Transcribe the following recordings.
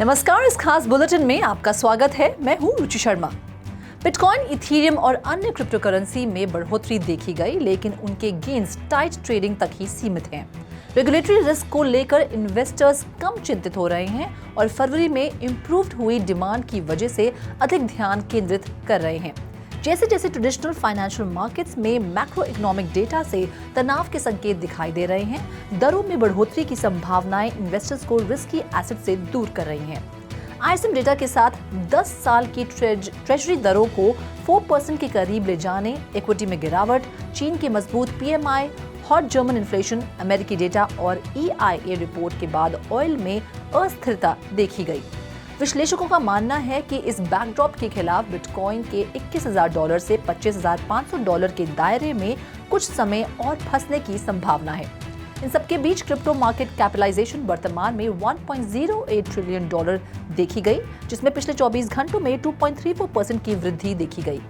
नमस्कार, इस खास बुलेटिन में आपका स्वागत है। मैं हूं रुचि शर्मा। बिटकॉइन, इथेरियम और अन्य क्रिप्टो करेंसी में बढ़ोतरी देखी गई, लेकिन उनके गेन्स टाइट ट्रेडिंग तक ही सीमित हैं। रेगुलेटरी रिस्क को लेकर इन्वेस्टर्स कम चिंतित हो रहे हैं और फरवरी में इम्प्रूव्ड हुई डिमांड की वजह से अधिक ध्यान केंद्रित कर रहे हैं। जैसे जैसे ट्रेडिशनल फाइनेंशियल मार्केट्स में मैक्रो इकोनॉमिक डेटा से तनाव के संकेत दिखाई दे रहे हैं, दरों में बढ़ोतरी की संभावनाएं इन्वेस्टर्स को रिस्की एसेट से दूर कर रही हैं। ISM डेटा के साथ 10 साल की ट्रेजरी दरों को 4% के करीब ले जाने, इक्विटी में गिरावट, चीन की मजबूत PMI, हॉट जर्मन इन्फ्लेशन, अमेरिकी डेटा और EIA रिपोर्ट के बाद ऑयल में अस्थिरता देखी गई। विश्लेषकों का मानना है कि इस बैकड्रॉप के खिलाफ बिटकॉइन के $21,000 से $25,500 के दायरे में कुछ समय और फंसने की संभावना है। इन सबके बीच क्रिप्टो मार्केट कैपिटलाइजेशन वर्तमान में $1.08 ट्रिलियन देखी गई, जिसमें पिछले 24 घंटों में 2.34% की वृद्धि देखी गई।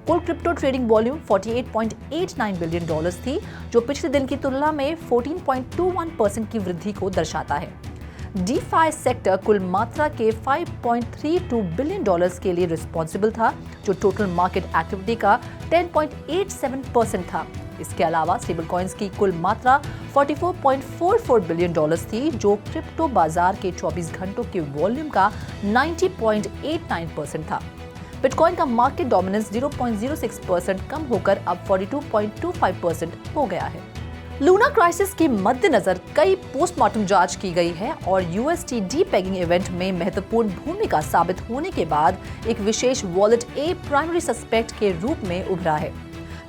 कुल क्रिप्टो ट्रेडिंग वॉल्यूम $48.89 बिलियन थी, जो पिछले दिन की तुलना में 14.21% की वृद्धि को दर्शाता है। DeFi सेक्टर कुल मात्रा के $5.32 बिलियन के लिए रिस्पॉन्सिबल था, जो टोटल मार्केट एक्टिविटी का 10.87% था। इसके अलावा स्टेबल कॉइन्स की कुल मात्रा $44.44 बिलियन थी, जो क्रिप्टो बाजार के 24 घंटों के वॉल्यूम का 90.89% था। बिटकॉइन का मार्केट डोमिनेंस 0.06% कम होकर अब 42.25% हो गया है। लूना क्राइसिस के मद्देनजर कई पोस्टमार्टम जांच की गई है और UST डीपेगिंग इवेंट में महत्वपूर्ण भूमिका साबित होने के बाद एक विशेष वॉलेट ए प्राइमरी सस्पेक्ट के रूप में उभरा है।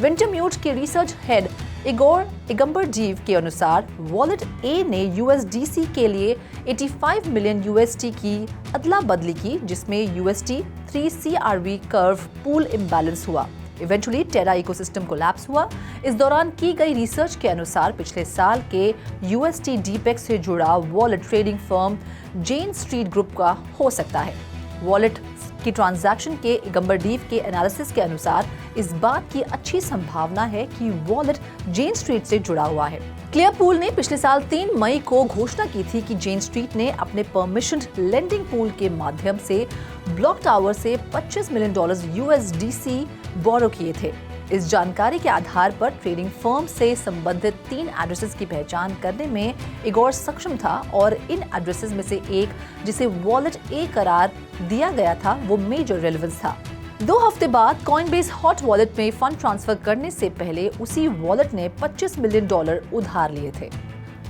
विंटरम्यूट के रिसर्च हेड इगोर इगम्बरडीव के अनुसार वॉलेट ए ने USDC के लिए 85 मिलियन UST की अदला बदली की, जिसमें UST 3CRV curve pool imbalance हुआ। इवेंचुअली टेरा इकोसिस्टम कोलैप्स हुआ। इस दौरान की गई रिसर्च के अनुसार पिछले साल के UST डीपेक्स से जुड़ा वॉलेट ट्रेडिंग फर्म जेन स्ट्रीट ग्रुप का हो सकता है। वॉलेट की ट्रांजैक्शन के इगम्बरडीव के एनालिसिस के अनुसार इस बात की अच्छी संभावना है कि वॉलेट जेन स्ट्रीट से जुड़ा हुआ है। क्लियरपूल ने पिछले साल 3 मई को घोषणा की थी कि जेन स्ट्रीट ने अपने परमिशन्ड लेंडिंग पूल के माध्यम से ब्लॉक टावर से $25 मिलियन USDC बोरो किए थे। इस जानकारी के आधार पर ट्रेडिंग फर्म से संबंधित 3 एड्रेसेस की पहचान करने में इगोर सक्षम था और इन एड्रेसेस में से एक, जिसे वॉलेट ए करार दिया गया था, वो मेजर रेलेवेंस था। 2 हफ्ते बाद कॉइनबेस हॉट वॉलेट में फंड ट्रांसफर करने से पहले उसी वॉलेट ने $25 मिलियन उधार लिए थे।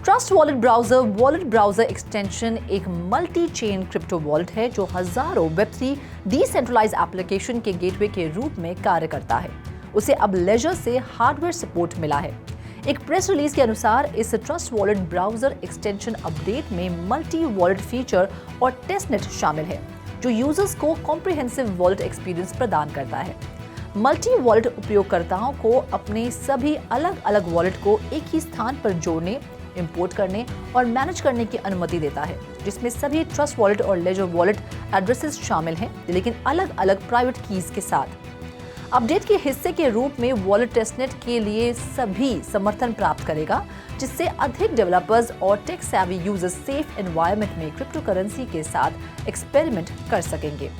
ट्रस्ट वॉलेट ब्राउजर एक्सटेंशन एक मल्टी चेन क्रिप्टो वॉलेट है जो हजारों Web3 डिसेंट्रलाइज्ड एप्लीकेशन के गेटवे के रूप में कार्य करता है। उसे अब लेजर से हार्डवेयर सपोर्ट मिला है। एक प्रेस रिलीज के अनुसार इस trust wallet browser extension update में मल्टी वॉलेट फीचर और टेस्टनेट शामिल है, जो यूजर्स को कॉम्प्रिहेंसिव वॉलेट एक्सपीरियंस प्रदान करता है। मल्टी वॉलेट उपयोगकर्ताओं को अपने सभी अलग अलग वॉलेट को एक ही स्थान पर जोड़ने, इंपोर्ट करने और मैनेज करने की अनुमति देता है, जिसमें सभी ट्रस्ट वॉलेट और लेजर वॉलेट एड्रेसेस शामिल हैं, लेकिन अलग अलग प्राइवेट कीज के साथ। अपडेट के हिस्से के रूप में वॉलेट टेस्टनेट के लिए सभी समर्थन प्राप्त करेगा, जिससे अधिक डेवलपर्स और tech savvy users safe environment में क्रिप्टो करेंसी के साथ एक्सपेरिमेंट कर सकेंगे।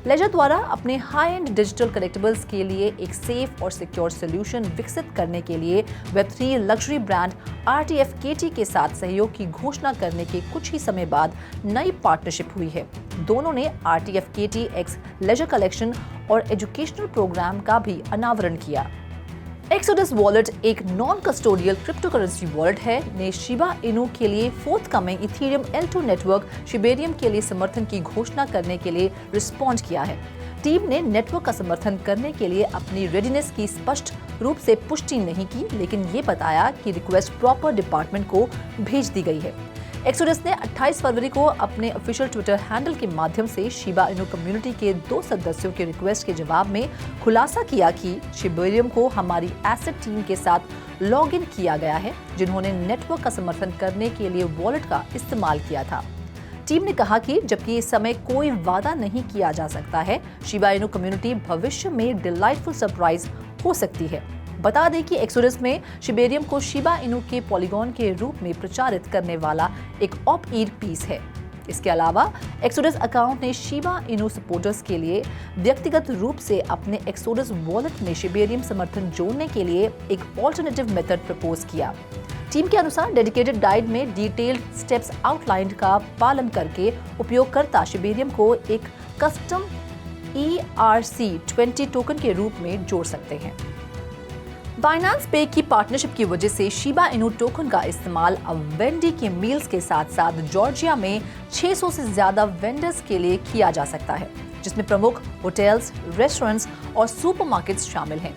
लेजर द्वारा अपने हाई एंड डिजिटल कलेक्टिबल्स के लिए एक सेफ और सिक्योर सोल्यूशन विकसित करने के लिए Web3 लग्जरी ब्रांड RTFKT के साथ सहयोग की घोषणा करने के कुछ ही समय बाद नई पार्टनरशिप हुई है। दोनों ने RTFKT X लेजर कलेक्शन और एजुकेशनल प्रोग्राम का भी अनावरण किया। एक्सोडस वॉलेट एक non custodial crypto currency wallet है, ने शिबा इनू के लिए forthcoming Ethereum L2 network Shibarium के लिए समर्थन की घोषणा करने के लिए रिस्पॉन्ड किया है। टीम ने नेटवर्क का समर्थन करने के लिए अपनी रेडीनेस की स्पष्ट रूप से पुष्टि नहीं की, लेकिन ये बताया कि रिक्वेस्ट प्रॉपर डिपार्टमेंट को भेज दी गई है। एक्सोडस ने 28 फरवरी को अपने ऑफिशियल ट्विटर हैंडल के माध्यम से शिबा इनू कम्युनिटी के 2 सदस्यों के रिक्वेस्ट के जवाब में खुलासा किया कि शिबेरियम को हमारी एसेट टीम के साथ लॉग इन किया गया है, जिन्होंने नेटवर्क का समर्थन करने के लिए वॉलेट का इस्तेमाल किया था। टीम ने कहा कि जबकि इस समय कोई वादा नहीं किया जा सकता है, शिबा इनू कम्युनिटी भविष्य में डिलाइटफुल सरप्राइज हो सकती है। बता दें कि एक्सोडस में शिबेरियम को शिबा इनू के पॉलीगॉन के रूप में प्रचारित करने वाला एक ऑप ईड पीस है। इसके अलावा एक्सोडस अकाउंट ने शिबा इनू सपोर्टर्स के लिए व्यक्तिगत रूप से अपने एक्सोडस वॉलेट में शिबेरियम समर्थन जोड़ने के लिए एक ऑल्टरनेटिव मेथड प्रपोज किया। टीम के अनुसार डेडिकेटेड गाइड में डिटेल्ड स्टेप्स आउटलाइन का पालन करके उपयोगकर्ता शिबेरियम को एक कस्टम ERC20 टोकन के रूप में जोड़ सकते हैं। बाइनेंस पे की पार्टनरशिप की वजह से शिबा इनू टोकन का इस्तेमाल अब वेंडी के मील्स के साथ साथ जॉर्जिया में 600 से ज्यादा वेंडर्स के लिए किया जा सकता है, जिसमें प्रमुख होटल्स, रेस्टोरेंट्स और सुपरमार्केट्स शामिल हैं।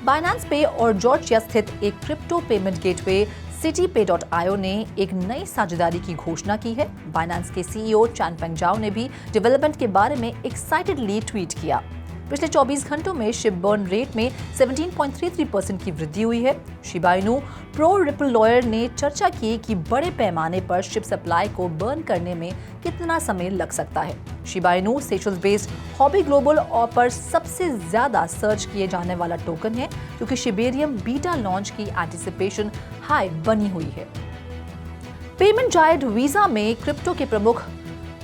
बाइनेंस पे और जॉर्जिया स्थित एक क्रिप्टो पेमेंट गेटवे CityPay.io ने एक नई साझेदारी की घोषणा की है। बाइनेंस के CEO चैनपेंग जाओ ने भी डेवलपमेंट के बारे में एक्साइटेडली ट्वीट किया। पिछले 24 घंटों में शिप बर्न रेट में 17.33% की वृद्धि हुई है। Shiba Inu pro ripple lawyer ने चर्चा की कि बड़े पैमाने पर शिप सप्लाई को बर्न करने में कितना समय लग सकता है। Shiba Inu Seychelles based hobby global और पर सबसे ज्यादा सर्च किए जाने वाला टोकन है, क्योंकि शिबेरियम बीटा लॉन्च की एंटिसिपेशन हाई बनी हुई है। पेमेंट जायंट वीजा में क्रिप्टो के प्रमुख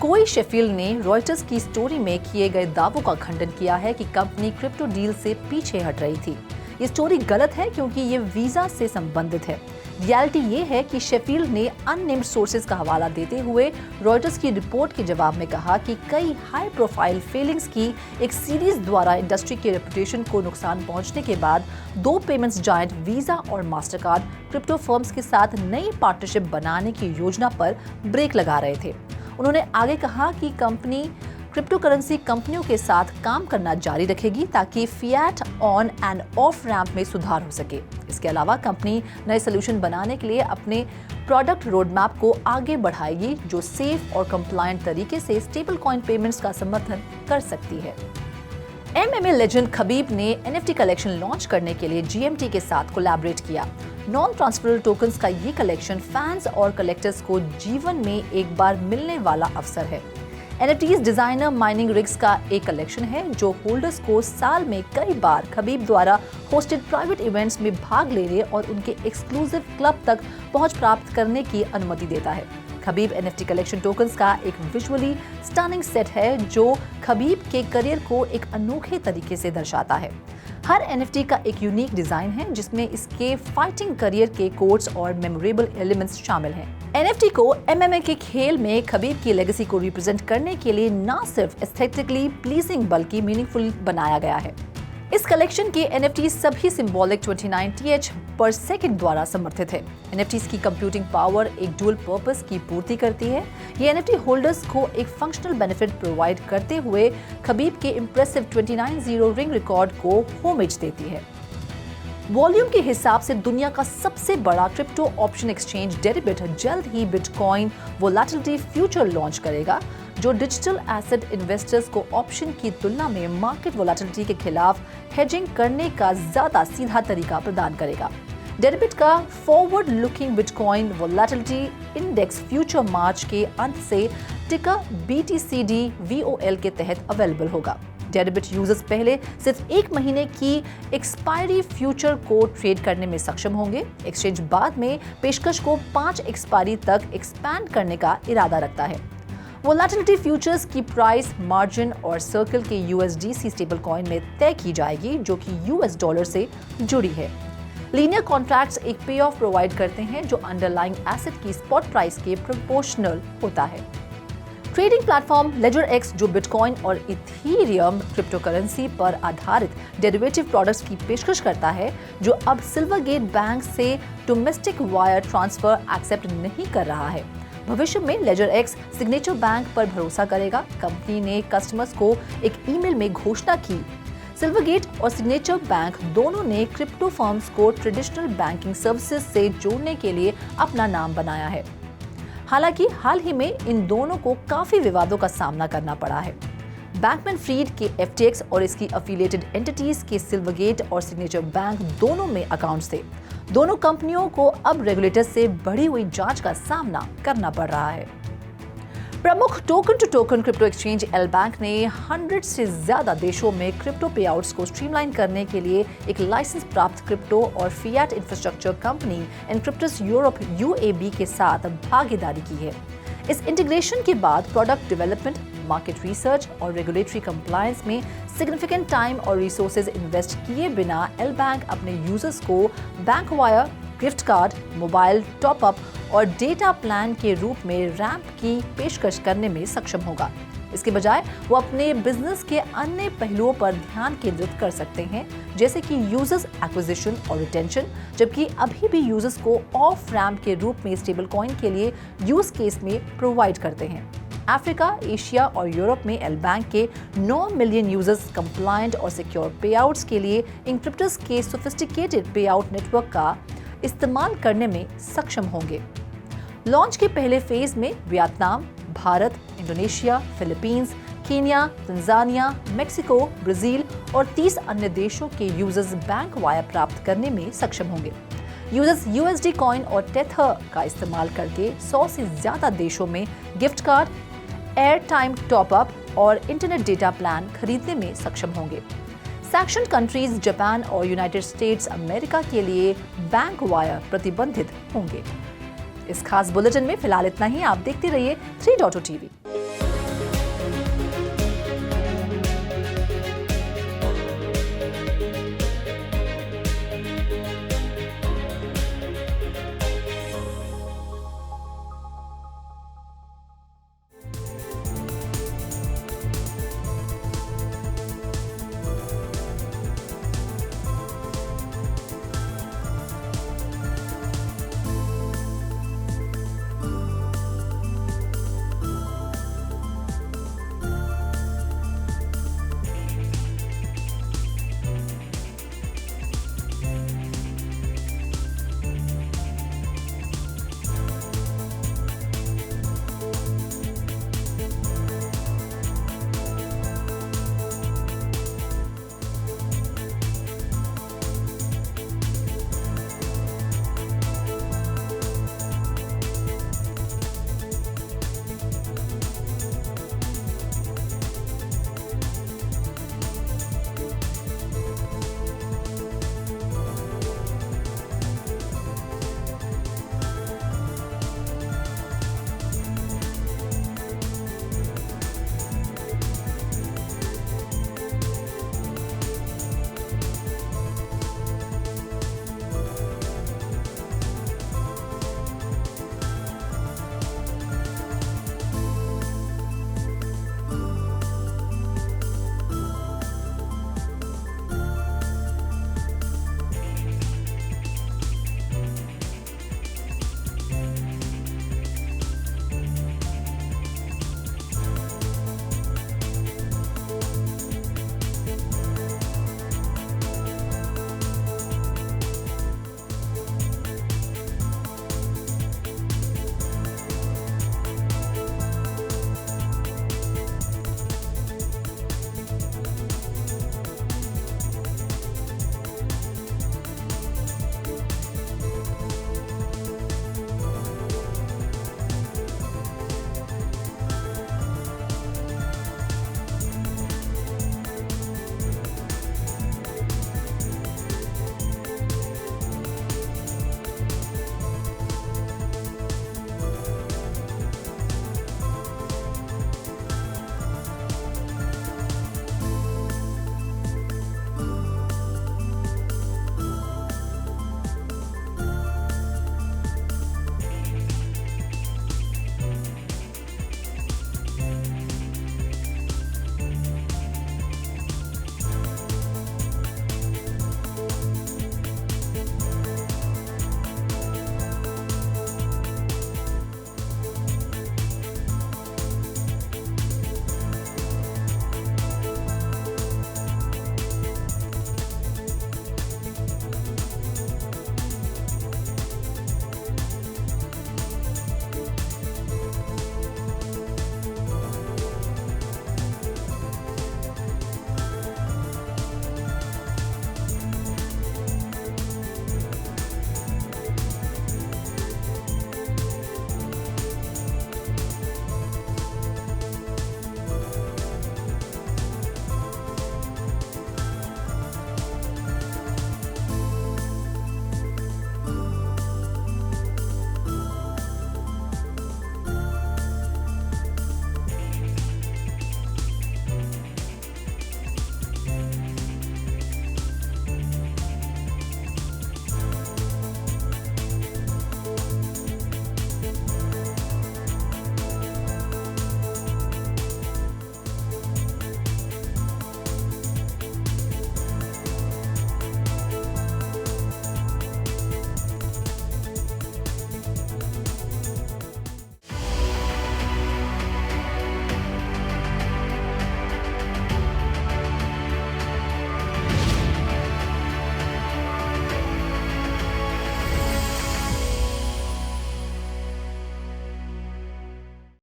कोई शेफील्ड ने रॉयटर्स की स्टोरी में किए गए दावों का खंडन किया है कि कंपनी क्रिप्टो डील से पीछे हट रही थी। ये स्टोरी गलत है क्योंकि ये वीजा से संबंधित है। रियलिटी ये है कि शेफील्ड ने अननेम्ड सोर्सेज का हवाला देते हुए रॉयटर्स की रिपोर्ट के जवाब में कहा कि कई हाई प्रोफाइल फेलिंग्स की एक सीरीज द्वारा इंडस्ट्री के रेपुटेशन को नुकसान पहुंचने के बाद दो पेमेंट्स जायंट वीजा और मास्टरकार्ड क्रिप्टो फर्म्स के साथ नई पार्टनरशिप बनाने की योजना पर ब्रेक लगा रहे थे। उन्होंने आगे कहा कि कंपनी क्रिप्टो करेंसी कंपनियों के साथ काम करना जारी रखेगी ताकि fiat on end off ramp में सुधार हो सके। इसके अलावा कंपनी नए सोल्यूशन बनाने के लिए अपने प्रोडक्ट रोडमैप को आगे बढ़ाएगी, जो सेफ और कंप्लायंट तरीके से स्टेबल कॉइन पेमेंट्स का समर्थन कर सकती है। MMA लेजेंड खबीब ने NFT कलेक्शन लॉन्च करने के लिए GMT के साथ कोलैबोरेट किया। नॉन ट्रांसफरेबल टोकन्स का ये कलेक्शन फैंस और कलेक्टर्स को जीवन में एक बार मिलने वाला अवसर है। NFTs डिजाइनर माइनिंग रिग्स का एक कलेक्शन है जो होल्डर्स को साल में कई बार खबीब द्वारा होस्टेड प्राइवेट इवेंट्स में भाग लेने और उनके एक्सक्लूसिव क्लब तक पहुंच प्राप्त करने की अनुमति देता है। खबीब NFT कलेक्शन टोकन्स का एक विजुअली स्टनिंग सेट है जो खबीब के करियर को एक अनोखे तरीके से दर्शाता है। हर NFT का एक यूनिक डिजाइन है जिसमें इसके फाइटिंग करियर के कोट्स और मेमोरेबल एलिमेंट्स शामिल हैं। NFT को MMA के खेल में खबीब की लेगेसी को रिप्रेजेंट करने के लिए न सिर्फ एस्थेटिकली प्लीजिंग बल्कि मीनिंगफुल बनाया गया है। इस कलेक्शन के NFT सभी सिंबॉलिक 29 TH पर सेकंड द्वारा समर्थित है। NFTs की कंप्यूटिंग पावर एक डुअल पर्पस की पूर्ति करती है। ये NFT होल्डर्स को एक फंक्शनल बेनिफिट प्रोवाइड करते हुए खबीब के इम्प्रेसिव 29-0 रिंग रिकॉर्ड को होमेज देती है। वॉल्यूम के हिसाब से दुनिया का सबसे बड़ा क्रिप्टो ऑप्शन एक्सचेंज डेरिबिट जल्द ही बिटकॉइन वोलेटिलिटी फ्यूचर लॉन्च करेगा, जो डिजिटल एसेट इन्वेस्टर्स को ऑप्शन की तुलना में मार्केट वोलेटिलिटी के खिलाफ हेजिंग करने का ज्यादा सीधा तरीका प्रदान करेगा। डेरिबिट का forward looking bitcoin volatility index future मार्च के अंत से टिकर BTCD VOL के तहत अवेलेबल होगा। डेरिबिट यूजर्स पहले सिर्फ 1 महीने की एक्सपायरी फ्यूचर को ट्रेड करने में सक्षम होंगे। एक्सचेंज बाद में पेशकश को 5 एक्सपायरी तक एक्सपैंड करने का इरादा रखता है। वोलेटिलिटी फ्यूचर्स की प्राइस मार्जिन और सर्कल के USDC स्टेबल कॉइन में तय की जाएगी, जो कि US डॉलर से जुड़ी है। लीनियर कॉन्ट्रैक्ट्स एक पे ऑफ प्रोवाइड करते हैं जो अंडरलाइंग एसेट की स्पॉट प्राइस के प्रोपोर्शनल होता है। ट्रेडिंग प्लेटफॉर्म LedgerX, जो बिटकॉइन और इथेरियम क्रिप्टो करेंसी पर आधारित डेरिवेटिव प्रोडक्ट्स की पेशकश करता है, जो अब सिल्वरगेट बैंक से डोमेस्टिक वायर ट्रांसफर एक्सेप्ट नहीं कर रहा है। भविष्य में LedgerX सिग्नेचर बैंक पर भरोसा करेगा। कंपनी ने कस्टमर्स को एक ईमेल में घोषणा की। सिल्वरगेट और सिग्नेचर बैंक दोनों ने क्रिप्टो फर्म्स को ट्रेडिशनल बैंकिंग सर्विसेज से जोड़ने के लिए अपना नाम बनाया है। हालांकि हाल ही में इन दोनों को काफी विवादों का सामना करना पड़ा है। बैकमैन-फ्रीड के FTX और इसकी एफिलिएटेड एंटिटीज के सिल्वरगेट और सिग्नेचर बैंक दोनों में अकाउंट्स थे। दोनों कंपनियों को अब रेगुलेटर से बढ़ी हुई जांच का सामना करना पड़ रहा है। प्रमुख token to token crypto exchange LBank ने 100 से ज्यादा देशों में क्रिप्टो पेआउट्स को स्ट्रीमलाइन करने के लिए एक लाइसेंस प्राप्त क्रिप्टो और fiat infrastructure company Encryptus Europe UAB के साथ भागीदारी की है। इस इंटीग्रेशन के बाद प्रोडक्ट डेवलपमेंट, मार्केट रिसर्च और रेगुलेटरी कंप्लायंस में सिग्निफिकेंट टाइम और रिसोर्सेज इन्वेस्ट किए बिना एल बैंक अपने यूजर्स को bank wire, gift card, mobile top up और डेटा प्लान के रूप में रैंप की पेशकश करने में सक्षम होगा। इसके बजाय वो अपने बिजनेस के अन्य पहलुओं पर ध्यान केंद्रित कर सकते हैं, जैसे कि यूजर्स एक्विजिशन और रिटेंशन, जबकि अभी भी यूजर्स को ऑफ रैंप के रूप में स्टेबल कॉइन के लिए यूज केस में प्रोवाइड करते हैं। अफ्रीका, एशिया और यूरोप में एल बैंक के 9 मिलियन यूजर्स कंप्लायंट और सिक्योर पेआउट्स के लिए इनक्रिप्टस के सोफिस्टिकेटेड पेआउट नेटवर्क का इस्तेमाल करने में सक्षम होंगे। लॉन्च के पहले फेज में Vietnam, Bharat, Indonesia, Philippines, Kenya, Tanzania, Mexico, Brazil और 30 अन्य देशों के यूजर्स बैंक वायर प्राप्त करने में सक्षम होंगे। यूजर्स यूएसडी कॉइन और टेथर का इस्तेमाल करके 100 से ज्यादा देशों में gift card, air time top up और इंटरनेट डेटा प्लान खरीदने में सक्षम होंगे। सैंक्शन कंट्रीज जापान और यूनाइटेड स्टेट्स अमेरिका के लिए बैंक वायर प्रतिबंधित होंगे। इस खास बुलेटिन में फिलहाल इतना ही। आप देखते रहिए 3.0 TV।